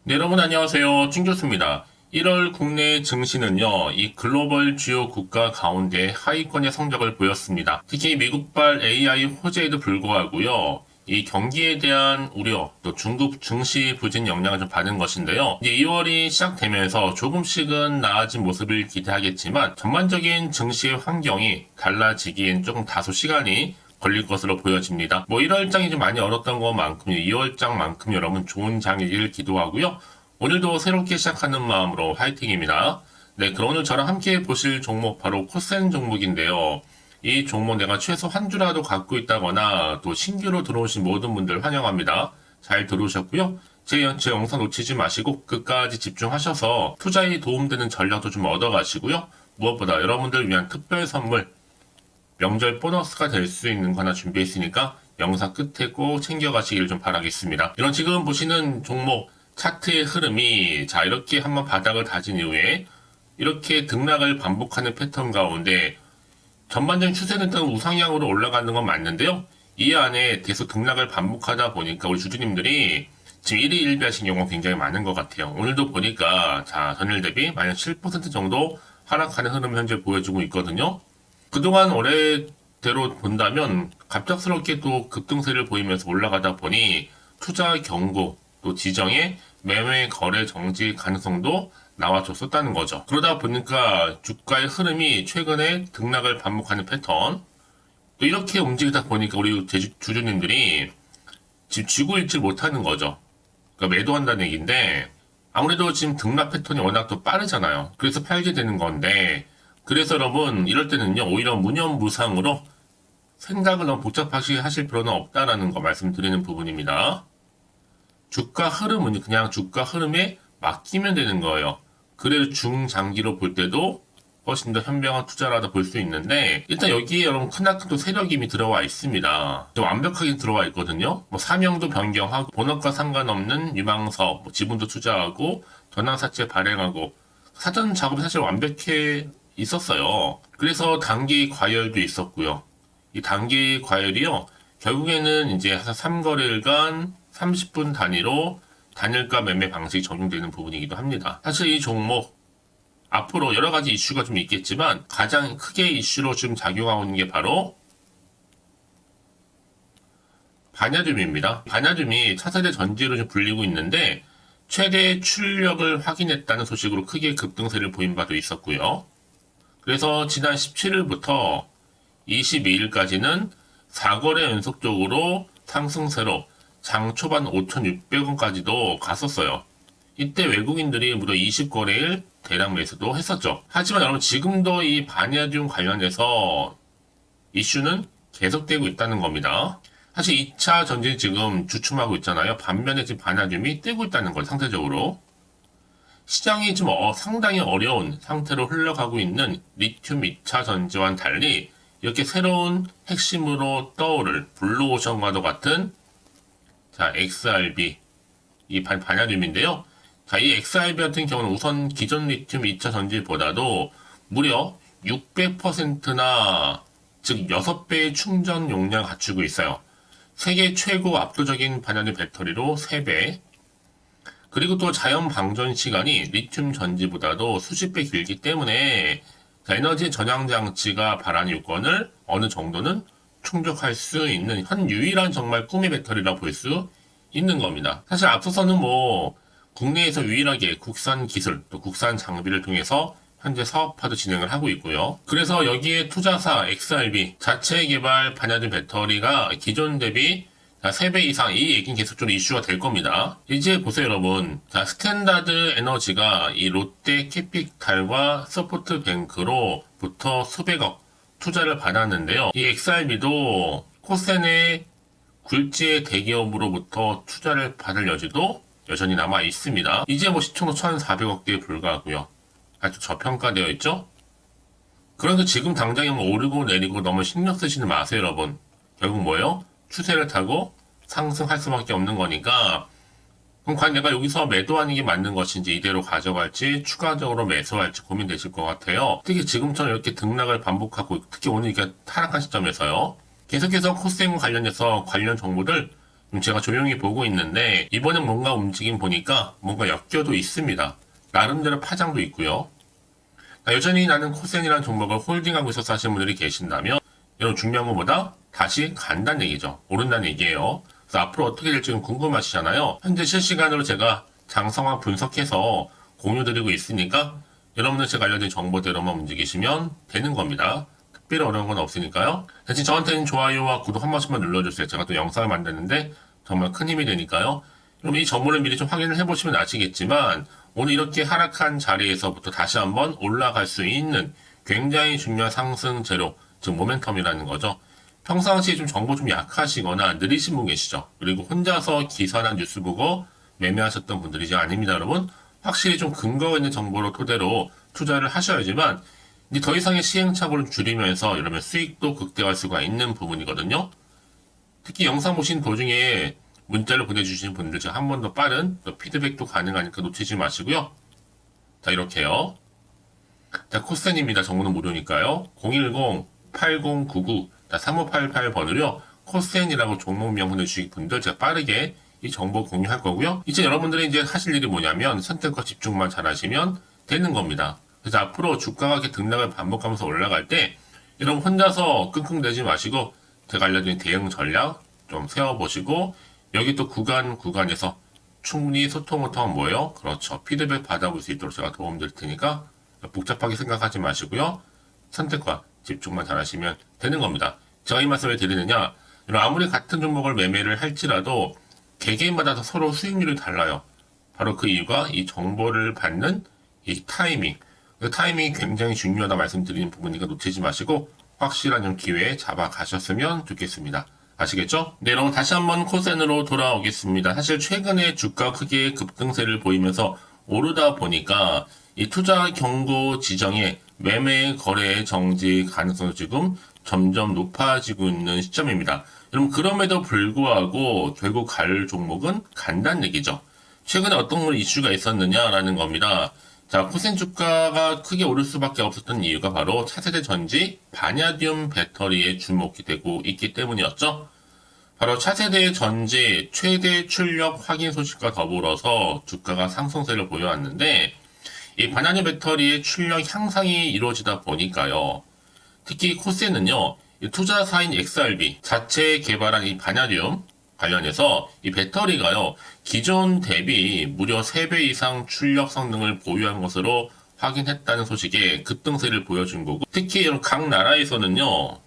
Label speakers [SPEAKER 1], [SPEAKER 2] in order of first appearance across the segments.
[SPEAKER 1] 네, 여러분 안녕하세요. 찡교수입니다. 1월 국내 증시는요, 이 글로벌 주요 국가 가운데 하위권의 성적을 보였습니다. 특히 미국발 AI 호재에도 불구하고요, 이 경기에 대한 우려, 또 중국 증시 부진 영향을 좀 받은 것인데요. 이제 2월이 시작되면서 조금씩은 나아진 모습을 기대하겠지만, 전반적인 증시의 환경이 달라지기엔 조금 다소 시간이 걸릴 것으로 보여집니다. 1월 장이 좀 많이 어렵던 것만큼 2월 장만큼 여러분 좋은 장이길 기도하고요. 오늘도 새롭게 시작하는 마음으로 화이팅입니다. 네, 그럼 오늘 저랑 함께 보실 종목 바로 코센 종목인데요. 이 종목 내가 최소 한 주라도 갖고 있다거나 또 신규로 들어오신 모든 분들 환영합니다. 잘 들어오셨고요. 제 영상 놓치지 마시고 끝까지 집중하셔서 투자에 도움되는 전략도 좀 얻어가시고요. 무엇보다 여러분들 위한 특별 선물 명절 보너스가 될 수 있는 거 하나 준비했으니까 영상 끝에 꼭 챙겨가시길 좀 바라겠습니다. 이런 지금 보시는 종목 차트의 흐름이 자 이렇게 한번 바닥을 다진 이후에 이렇게 등락을 반복하는 패턴 가운데 전반적인 추세는 일단 우상향으로 올라가는 건 맞는데요. 이 안에 계속 등락을 반복하다 보니까 우리 주주님들이 지금 1위 1비하신 경우가 굉장히 많은 것 같아요. 오늘도 보니까 자 전일 대비 마이너스 7% 정도 하락하는 흐름을 현재 보여주고 있거든요. 그동안 올해대로 본다면 갑작스럽게 또 급등세를 보이면서 올라가다 보니 투자 경고 또 지정에 매매 거래 정지 가능성도 나와줬었다는 거죠. 그러다 보니까 주가의 흐름이 최근에 등락을 반복하는 패턴 또 이렇게 움직이다 보니까 우리 주주님들이 지금 쥐고 있지 못하는 거죠. 그러니까 매도한다는 얘기인데 아무래도 지금 등락 패턴이 워낙 또 빠르잖아요. 그래서 팔게 되는 건데 그래서 여러분 이럴 때는요 오히려 무념무상으로 생각을 너무 복잡하게 하실 필요는 없다라는 거 말씀드리는 부분입니다. 주가 흐름은 그냥 주가 흐름에 맡기면 되는 거예요. 그래서 중장기로 볼 때도 훨씬 더 현명한 투자라다 볼 수 있는데 일단 여기에 여러분 크나큰 또 세력이 이미 들어와 있습니다. 좀 완벽하게 들어와 있거든요. 사명도 변경하고 본업과 상관없는 유망사업, 지분도 투자하고 전환사채 발행하고 사전 작업이 사실 완벽해 있었어요. 그래서 단기 과열도 있었고요. 이 단기 과열이요. 결국에는 이제 3거래일간 30분 단위로 단일가 매매 방식이 적용되는 부분이기도 합니다. 사실 이 종목 앞으로 여러 가지 이슈가 좀 있겠지만 가장 크게 이슈로 지금 작용하고 있는 게 바로 바냐듐입니다. 바냐듐이 차세대 전지로 좀 불리고 있는데 최대 출력을 확인했다는 소식으로 크게 급등세를 보인 바도 있었고요. 그래서 지난 17일부터 22일까지는 4거래 연속적으로 상승세로 장 초반 5,600원까지도 갔었어요. 이때 외국인들이 무려 20거래일 대량 매수도 했었죠. 하지만 여러분 지금도 이 바냐듐 관련해서 이슈는 계속되고 있다는 겁니다. 사실 2차 전지 지금 주춤하고 있잖아요. 반면에 지금 바냐듐이 뜨고 있다는 걸 상대적으로. 시장이 좀 상당히 어려운 상태로 흘러가고 있는 리튬 2차 전지와는 달리 이렇게 새로운 핵심으로 떠오를 블루오션과도 같은 자 XRB 이 바냐듐인데요. 자, 이 XRB 같은 경우는 우선 기존 리튬 2차 전지보다도 무려 600%나 즉 6배의 충전 용량을 갖추고 있어요. 세계 최고 압도적인 바냐듐 배터리로 3배 그리고 또 자연 방전 시간이 리튬 전지보다도 수십 배 길기 때문에 에너지 저장 장치가 바라는 요건을 어느 정도는 충족할 수 있는 현 유일한 정말 꿈의 배터리라고 볼 수 있는 겁니다. 사실 앞서서는 국내에서 유일하게 국산 기술 또 국산 장비를 통해서 현재 사업화도 진행을 하고 있고요. 그래서 여기에 투자사 XRB 자체 개발 바냐듐 배터리가 기존 대비 3배 이상 이 얘기는 계속적으로 이슈가 될 겁니다. 이제 보세요 여러분. 자, 스탠다드 에너지가 이 롯데 캐피탈과 서포트뱅크로부터 수백억 투자를 받았는데요. 이 XRB도 코센의 굴지의 대기업으로부터 투자를 받을 여지도 여전히 남아 있습니다. 이제 시총도 1,400억대에 불과하고요. 아주 저평가되어 있죠? 그런데 지금 당장에 오르고 내리고 너무 신경 쓰시는 마세요 여러분. 결국 뭐예요? 추세를 타고 상승할 수밖에 없는 거니까 그럼 과연 내가 여기서 매도하는 게 맞는 것인지 이대로 가져갈지 추가적으로 매수할지 고민되실 것 같아요. 특히 지금처럼 이렇게 등락을 반복하고 특히 오늘 이렇게 하락한 시점에서요. 계속해서 코스닥과 관련해서 관련 정보들 제가 조용히 보고 있는데 이번엔 뭔가 움직임 보니까 뭔가 엮여도 있습니다. 나름대로 파장도 있고요. 여전히 나는 코센이라는 종목을 홀딩하고 있어서 하시는 분들이 계신다면 여러분 중요한 것보다 다시 간다는 얘기죠. 오른다는 얘기예요. 그래서 앞으로 어떻게 될지 좀 궁금하시잖아요. 현재 실시간으로 제가 장 상황 분석해서 공유드리고 있으니까 여러분들 제가 알려드린 정보대로만 움직이시면 되는 겁니다. 특별히 어려운 건 없으니까요. 대신 저한테는 좋아요와 구독 한 번씩만 눌러주세요. 제가 또 영상을 만드는데 정말 큰 힘이 되니까요. 그럼 이 정보를 미리 좀 확인을 해보시면 아시겠지만 오늘 이렇게 하락한 자리에서부터 다시 한번 올라갈 수 있는 굉장히 중요한 상승 재료, 즉 모멘텀이라는 거죠. 평상시에 좀 정보 좀 약하시거나 느리신 분 계시죠. 그리고 혼자서 기사나 뉴스 보고 매매하셨던 분들이지 아닙니다, 여러분. 확실히 좀 근거 있는 정보로 토대로 투자를 하셔야지만 이제 더 이상의 시행착오를 줄이면서 이러면 수익도 극대화할 수가 있는 부분이거든요. 특히 영상 보신 도중에 문자를 보내주신 분들 제가 한 번 더 빠른 피드백도 가능하니까 놓치지 마시고요. 자, 이렇게요. 자, 코센입니다. 정보는 무료니까요. 010-8099-3588번으로요. 코센이라고 종목명 보내주신 분들 제가 빠르게 이 정보 공유할 거고요. 이제 여러분들이 이제 하실 일이 뭐냐면 선택과 집중만 잘 하시면 되는 겁니다. 그래서 앞으로 주가가 이렇게 등락을 반복하면서 올라갈 때 여러분 혼자서 끙끙대지 마시고 제가 알려드린 대응 전략 좀 세워보시고 여기 또 구간에서 충분히 소통을 통한 뭐예요? 그렇죠. 피드백 받아볼 수 있도록 제가 도움 드릴 테니까 복잡하게 생각하지 마시고요. 선택과 집중만 잘 하시면 되는 겁니다. 제가 이 말씀을 드리느냐, 아무리 같은 종목을 매매를 할지라도 개개인마다 서로 수익률이 달라요. 바로 그 이유가 이 정보를 받는 이 타이밍. 그 타이밍이 굉장히 중요하다 말씀드리는 부분이니까 놓치지 마시고 확실한 좀 기회에 잡아가셨으면 좋겠습니다. 아시겠죠? 네, 여러분 다시 한번 코센으로 돌아오겠습니다. 사실 최근에 주가 크게 급등세를 보이면서 오르다 보니까 이 투자 경고 지정에 매매 거래 정지 가능성이 지금 점점 높아지고 있는 시점입니다. 여러분 그럼에도 불구하고 결국 갈 종목은 간다는 얘기죠. 최근에 어떤 이슈가 있었느냐라는 겁니다. 자, 코센 주가가 크게 오를 수밖에 없었던 이유가 바로 차세대 전지 바냐디움 배터리에 주목이 되고 있기 때문이었죠. 바로 차세대 전지 최대 출력 확인 소식과 더불어서 주가가 상승세를 보여왔는데 이 바냐디움 배터리의 출력 향상이 이루어지다 보니까요. 특히 코센은요. 투자사인 XRB 자체 개발한 이 바냐디움 관련해서 이 배터리가요. 기존 대비 무려 3배 이상 출력 성능을 보유한 것으로 확인했다는 소식에 급등세를 보여준 거고 특히 각 나라에서는요.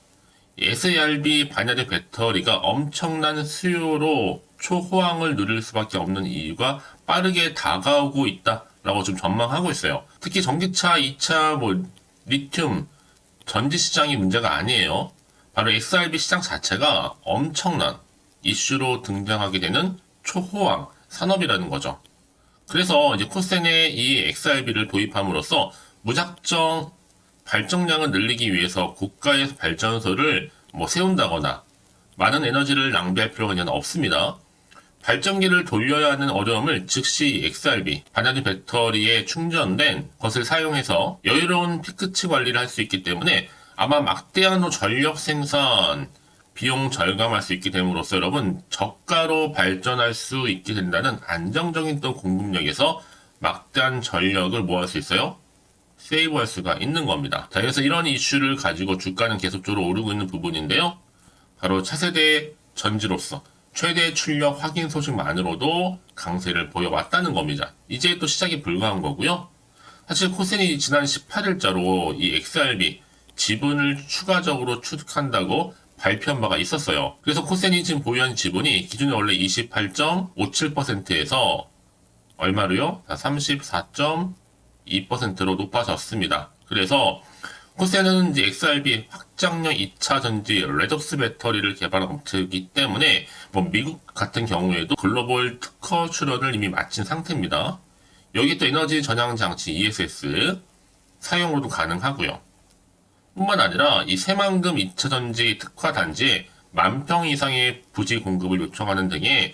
[SPEAKER 1] SRB 바냐디움 배터리가 엄청난 수요로 초호황을 누릴 수밖에 없는 이유가 빠르게 다가오고 있다라고 좀 전망하고 있어요. 특히 전기차, 2차, 리튬, 전지 시장이 문제가 아니에요. 바로 XRB 시장 자체가 엄청난 이슈로 등장하게 되는 초호황 산업이라는 거죠. 그래서 이제 코센의 이 XRB를 도입함으로써 무작정 발전량을 늘리기 위해서 고가의 발전소를 세운다거나 많은 에너지를 낭비할 필요가 전혀 없습니다. 발전기를 돌려야 하는 어려움을 즉시 XRB, 바냐디움 배터리에 충전된 것을 사용해서 여유로운 피크치 관리를 할 수 있기 때문에 아마 막대한 전력 생산, 비용 절감할 수 있게 됨으로써 여러분 저가로 발전할 수 있게 된다는 안정적인 또 공급력에서 막대한 전력을 모을 수 있어요. 세이브할 수가 있는 겁니다. 자, 그래서 이런 이슈를 가지고 주가는 계속적으로 오르고 있는 부분인데요. 바로 차세대 전지로서 최대 출력 확인 소식만으로도 강세를 보여왔다는 겁니다. 이제 또 시작이 불가한 거고요. 사실 코센이 지난 18일자로 이 XRB 지분을 추가적으로 취득한다고 발표한 바가 있었어요. 그래서 코센이 지금 보유한 지분이 기존에 원래 28.57%에서 얼마로요? 34.2%로 높아졌습니다. 그래서 코센은 이제 XRB 확장형 2차 전지 레독스 배터리를 개발한 업체이기 때문에 미국 같은 경우에도 글로벌 특허 출원을 이미 마친 상태입니다. 여기 또 에너지 전향 장치 ESS 사용으로도 가능하고요. 뿐만 아니라 이 새만금 2차 전지 특화 단지에 10,000평 이상의 부지 공급을 요청하는 등의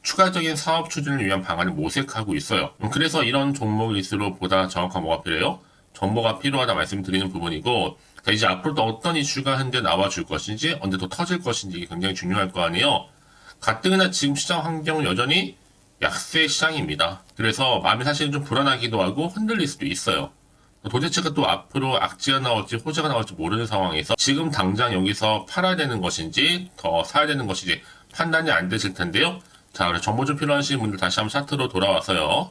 [SPEAKER 1] 추가적인 사업 추진을 위한 방안을 모색하고 있어요. 그래서 이런 종목일수록 보다 정확한 뭐가 필요해요? 정보가 필요하다 말씀드리는 부분이고, 자, 이제 앞으로 또 어떤 이슈가 현재 나와줄 것인지, 언제 또 터질 것인지 굉장히 중요할 거 아니에요. 가뜩이나 지금 시장 환경은 여전히 약세 시장입니다. 그래서 마음이 사실은 좀 불안하기도 하고 흔들릴 수도 있어요. 도대체가 또 앞으로 악재가 나올지 호재가 나올지 모르는 상황에서 지금 당장 여기서 팔아야 되는 것인지 더 사야 되는 것인지 판단이 안 되실 텐데요. 자, 그래서 정보 좀 필요하신 분들 다시 한번 차트로 돌아와서요.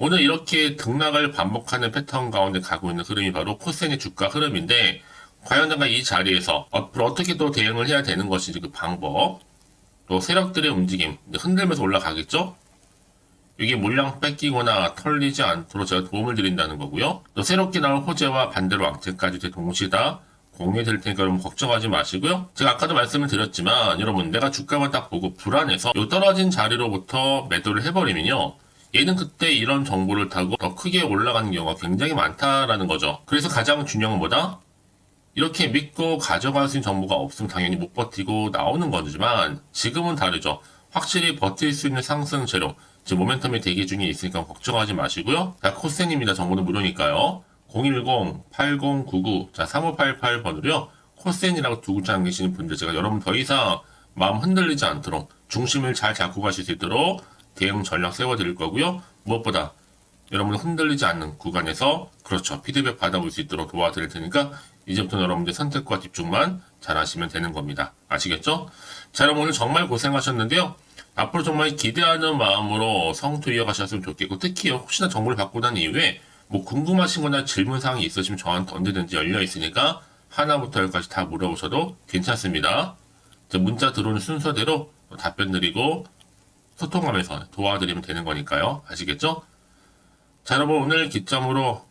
[SPEAKER 1] 오늘 이렇게 등락을 반복하는 패턴 가운데 가고 있는 흐름이 바로 코센의 주가 흐름인데 과연 내가 이 자리에서 앞으로 어떻게 또 대응을 해야 되는 것인지 그 방법, 또 세력들의 움직임, 흔들면서 올라가겠죠? 이게 물량 뺏기거나 털리지 않도록 제가 도움을 드린다는 거고요. 또 새롭게 나올 호재와 반대로 악재까지 동시에 다 공유될 테니까 여러분 걱정하지 마시고요. 제가 아까도 말씀을 드렸지만 여러분 내가 주가만 딱 보고 불안해서 요 떨어진 자리로부터 매도를 해버리면요. 얘는 그때 이런 정보를 타고 더 크게 올라가는 경우가 굉장히 많다라는 거죠. 그래서 가장 중요한 건 뭐다? 이렇게 믿고 가져갈 수 있는 정보가 없으면 당연히 못 버티고 나오는 거지만 지금은 다르죠. 확실히 버틸 수 있는 상승 재료, 지금 모멘텀이 대기 중에 있으니까 걱정하지 마시고요. 자, 코센입니다. 정보는 무료니까요. 010-8099, 자, 3588번으로요. 코센이라고 두 글자 남기시는 분들 제가 여러분 더 이상 마음 흔들리지 않도록 중심을 잘 잡고 가실 수 있도록 대응 전략 세워드릴 거고요. 무엇보다 여러분 흔들리지 않는 구간에서 그렇죠. 피드백 받아볼 수 있도록 도와드릴 테니까 이제부터 여러분들 선택과 집중만 잘 하시면 되는 겁니다. 아시겠죠? 자, 여러분 오늘 정말 고생하셨는데요. 앞으로 정말 기대하는 마음으로 성투 이어가셨으면 좋겠고 특히 혹시나 정보를 받고 난 이후에 뭐 궁금하신 거나 질문사항이 있으시면 저한테 언제든지 열려 있으니까 하나부터 열까지 다 물어보셔도 괜찮습니다. 문자 들어오는 순서대로 답변 드리고 소통하면서 도와드리면 되는 거니까요. 아시겠죠? 자, 여러분 오늘 기점으로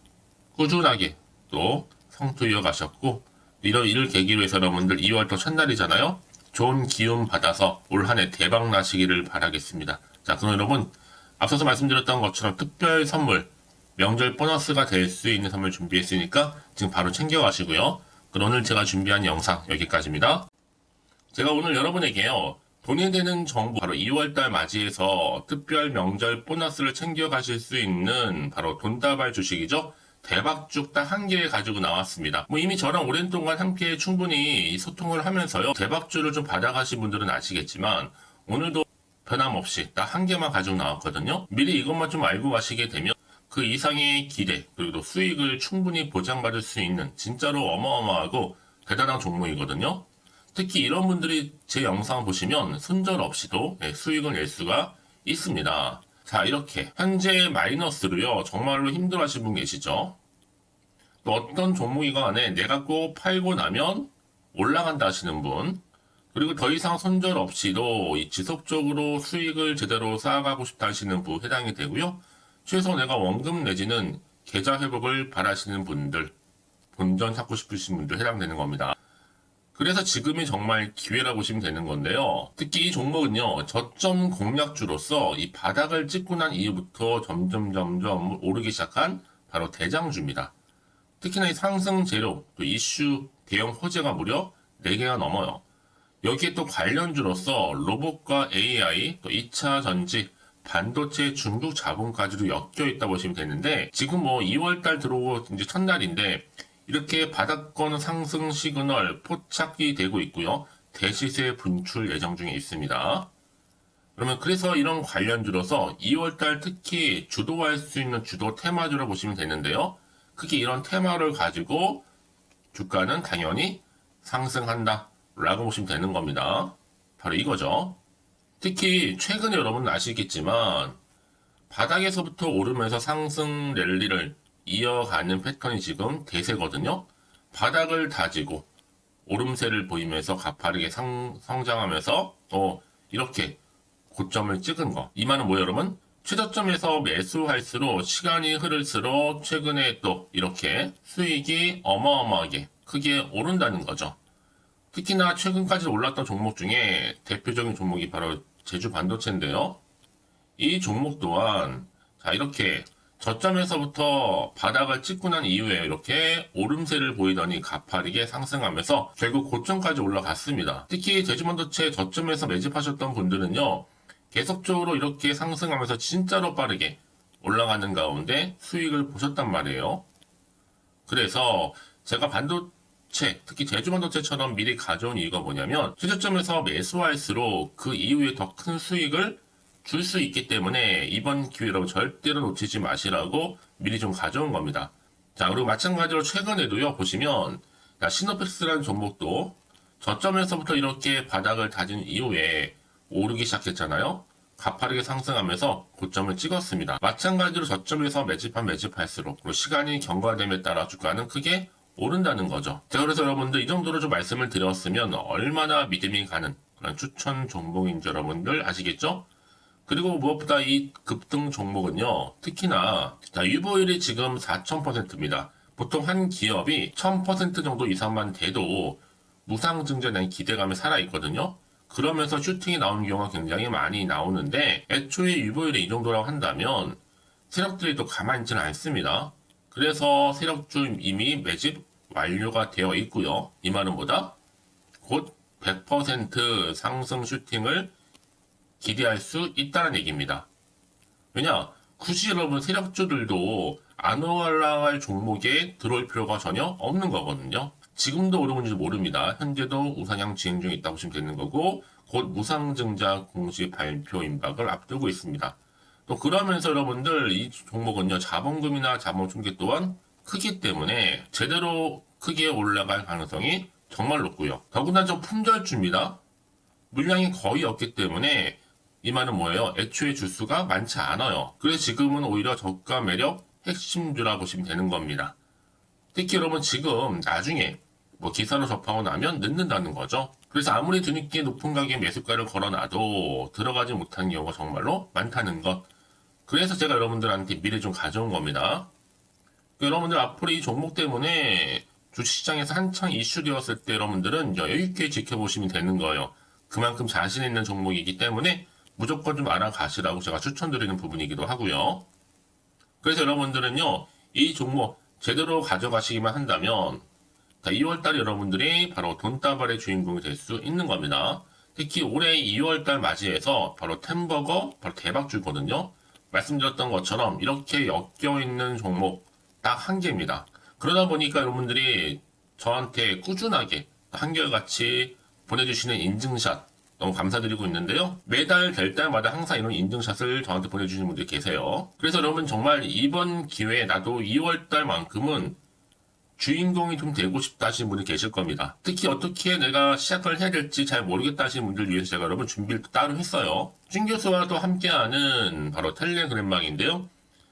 [SPEAKER 1] 꾸준하게 또 성투 이어가셨고 이를 계기로 해서 여러분들 2월도 첫날이잖아요. 좋은 기운 받아서 올 한 해 대박 나시기를 바라겠습니다. 자, 그럼 여러분 앞서서 말씀드렸던 것처럼 특별 선물 명절 보너스가 될 수 있는 선물 준비했으니까 지금 바로 챙겨가시고요. 그럼 오늘 제가 준비한 영상 여기까지입니다. 제가 오늘 여러분에게요. 돈이 되는 정보 바로 2월달 맞이해서 특별 명절 보너스를 챙겨가실 수 있는 바로 돈다발 주식이죠. 대박죽 딱 한 개 가지고 나왔습니다. 뭐 이미 저랑 오랜 동안 함께 충분히 소통을 하면서요. 대박주를 좀 받아가신 분들은 아시겠지만 오늘도 변함없이 딱 한 개만 가지고 나왔거든요. 미리 이것만 좀 알고 가시게 되면 그 이상의 기대 그리고 또 수익을 충분히 보장받을 수 있는 진짜로 어마어마하고 대단한 종목이거든요. 특히 이런 분들이 제 영상 보시면 손절 없이도 수익을 낼 수가 있습니다. 자, 이렇게 현재 마이너스로요. 정말로 힘들어하시는 분 계시죠? 또 어떤 종목이건 간에 내가 꼭 팔고 나면 올라간다 하시는 분, 그리고 더 이상 손절 없이도 지속적으로 수익을 제대로 쌓아가고 싶다 하시는 분 해당이 되고요. 최소 내가 원금 내지는 계좌 회복을 바라시는 분들, 본전 찾고 싶으신 분들 해당되는 겁니다. 그래서 지금이 정말 기회라고 보시면 되는 건데요. 특히 이 종목은요, 저점 공략주로서 이 바닥을 찍고 난 이후부터 점점 오르기 시작한 바로 대장주입니다. 특히나 이 상승 재료, 또 이슈, 대형 호재가 무려 4개가 넘어요. 여기에 또 관련주로서 로봇과 AI, 또 2차 전지, 반도체 중국 자본까지도 엮여 있다 보시면 되는데 지금 뭐 2월달 들어오고 이제 첫날인데 이렇게 바닥권 상승 시그널 포착이 되고 있고요. 대시세 분출 예정 중에 있습니다. 그러면 그래서 이런 관련주로서 2월달 특히 주도할 수 있는 주도 테마주로 보시면 되는데요. 크게 이런 테마를 가지고 주가는 당연히 상승한다 라고 보시면 되는 겁니다. 바로 이거죠. 특히 최근에 여러분은 아시겠지만 바닥에서부터 오르면서 상승 랠리를 이어가는 패턴이 지금 대세거든요. 바닥을 다지고 오름세를 보이면서 가파르게 성장하면서 또 이렇게 고점을 찍은 거. 이 말은 뭐예요, 여러분? 최저점에서 매수할수록 시간이 흐를수록 최근에 또 이렇게 수익이 어마어마하게 크게 오른다는 거죠. 특히나 최근까지 올랐던 종목 중에 대표적인 종목이 바로 제주 반도체인데요. 이 종목 또한 자 이렇게 저점에서부터 바닥을 찍고 난 이후에 이렇게 오름세를 보이더니 가파르게 상승하면서 결국 고점까지 올라갔습니다. 특히 제주반도체 저점에서 매집하셨던 분들은요. 계속적으로 이렇게 상승하면서 진짜로 빠르게 올라가는 가운데 수익을 보셨단 말이에요. 그래서 제가 반도체, 특히 제주반도체처럼 미리 가져온 이유가 뭐냐면 최저점에서 매수할수록 그 이후에 더 큰 수익을 줄 수 있기 때문에 이번 기회로 절대로 놓치지 마시라고 미리 좀 가져온 겁니다. 자, 그리고 마찬가지로 최근에도요, 보시면 시노펙스라는 종목도 저점에서부터 이렇게 바닥을 다진 이후에 오르기 시작했잖아요. 가파르게 상승하면서 고점을 찍었습니다. 마찬가지로 저점에서 매집할수록 그리고 시간이 경과됨에 따라 주가는 크게 오른다는 거죠. 자, 그래서 여러분들 이 정도로 좀 말씀을 드렸으면 얼마나 믿음이 가는 그런 추천 종목인지 여러분들 아시겠죠? 그리고 무엇보다 이 급등 종목은요, 특히나 유보율이 지금 4000%입니다. 보통 한 기업이 1000% 정도 이상만 돼도 무상증자에 대한 기대감이 살아있거든요. 그러면서 슈팅이 나오는 경우가 굉장히 많이 나오는데 애초에 유보율이 이 정도라고 한다면 세력들이 또 가만히 있지는 않습니다. 그래서 세력주 이미 매집 완료가 되어 있고요. 이 말은 뭐다? 곧 100% 상승 슈팅을 기대할 수 있다는 얘기입니다. 왜냐? 굳이 여러분 세력주들도 안 올라갈 종목에 들어올 필요가 전혀 없는 거거든요. 지금도 오르고 있는지 모릅니다. 현재도 우상향 진행 중에 있다고 보시면 되는 거고 곧 무상증자 공시 발표 임박을 앞두고 있습니다. 또 그러면서 여러분들 이 종목은요 자본금이나 자본 충격 또한 크기 때문에 제대로 크게 올라갈 가능성이 정말 높고요. 더구나 좀 품절주입니다. 물량이 거의 없기 때문에 이 말은 뭐예요? 애초에 주수가 많지 않아요. 그래서 지금은 오히려 저가 매력 핵심주라 보시면 되는 겁니다. 특히 여러분 지금 나중에 기사로 접하고 나면 늦는다는 거죠. 그래서 아무리 뒤늦게 높은 가격에 매수가를 걸어놔도 들어가지 못하는 경우가 정말로 많다는 것. 그래서 제가 여러분들한테 미리 좀 가져온 겁니다. 여러분들 앞으로 이 종목 때문에 주식시장에서 한창 이슈되었을 때 여러분들은 여유있게 지켜보시면 되는 거예요. 그만큼 자신 있는 종목이기 때문에 무조건 좀 알아가시라고 제가 추천드리는 부분이기도 하고요. 그래서 여러분들은요, 이 종목 제대로 가져가시기만 한다면 2월달에 여러분들이 바로 돈다발의 주인공이 될 수 있는 겁니다. 특히 올해 2월달 맞이해서 바로 템버거 바로 대박주거든요. 말씀드렸던 것처럼 이렇게 엮여있는 종목 딱 한 개입니다. 그러다 보니까 여러분들이 저한테 꾸준하게 한결같이 보내주시는 인증샷 너무 감사드리고 있는데요. 매달 될 때마다 항상 이런 인증샷을 저한테 보내주시는 분들이 계세요. 그래서 여러분 정말 이번 기회에 나도 2월달만큼은 주인공이 좀 되고 싶다 하시는 분이 계실 겁니다. 특히 어떻게 내가 시작을 해야 될지 잘 모르겠다 하시는 분들을 위해서 제가 여러분 준비를 따로 했어요. 준 교수와도 함께하는 바로 텔레그램방인데요.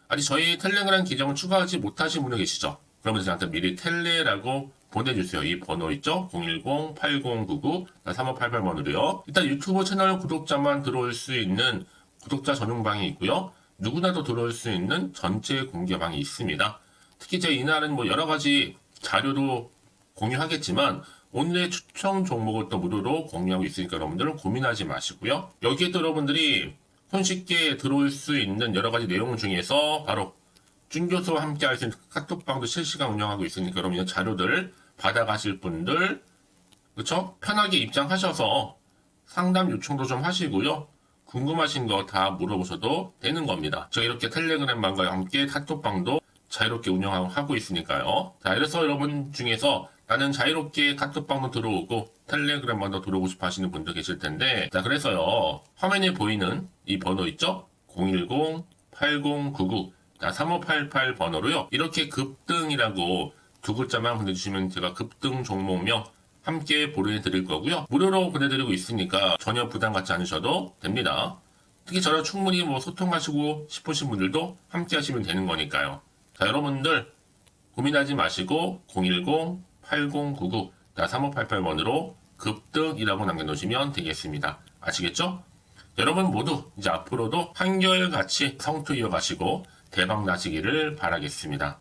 [SPEAKER 1] 아직 저희 텔레그램 계정을 추가하지 못하신 분이 계시죠? 그러면 저한테 미리 텔레라고 보내주세요. 이 번호 있죠? 010-8099-3588번으로요. 일단 유튜브 채널 구독자만 들어올 수 있는 구독자 전용방이 있고요. 누구나도 들어올 수 있는 전체 공개방이 있습니다. 특히 제가 이날은 여러 가지 자료도 공유하겠지만 오늘의 추천 종목을 또 무료로 공유하고 있으니까 여러분들은 고민하지 마시고요. 여기에 또 여러분들이 손쉽게 들어올 수 있는 여러 가지 내용 중에서 바로 준교수와 함께 할 수 있는 카톡방도 실시간 운영하고 있으니까 여러분 이 자료들 받아가실 분들 그쵸? 편하게 입장하셔서 상담 요청도 좀 하시고요. 궁금하신 거 다 물어보셔도 되는 겁니다. 제가 이렇게 텔레그램방과 함께 카톡방도 자유롭게 운영하고 있으니까요. 자, 그래서 여러분 중에서 나는 자유롭게 카톡방도 들어오고 텔레그램방도 들어오고 싶어 하시는 분들 계실 텐데, 자, 그래서요, 화면에 보이는 이 번호 있죠? 010-8099-3588 번호로요, 이렇게 급등이라고 두 글자만 보내주시면 제가 급등 종목명 함께 보내드릴 거고요. 무료로 보내드리고 있으니까 전혀 부담 갖지 않으셔도 됩니다. 특히 저랑 충분히 소통하시고 싶으신 분들도 함께 하시면 되는 거니까요. 자, 여러분들 고민하지 마시고 010-8099-3588번으로 급등이라고 남겨놓으시면 되겠습니다. 아시겠죠? 여러분 모두 이제 앞으로도 한결같이 성투 이어가시고 대박 나시기를 바라겠습니다.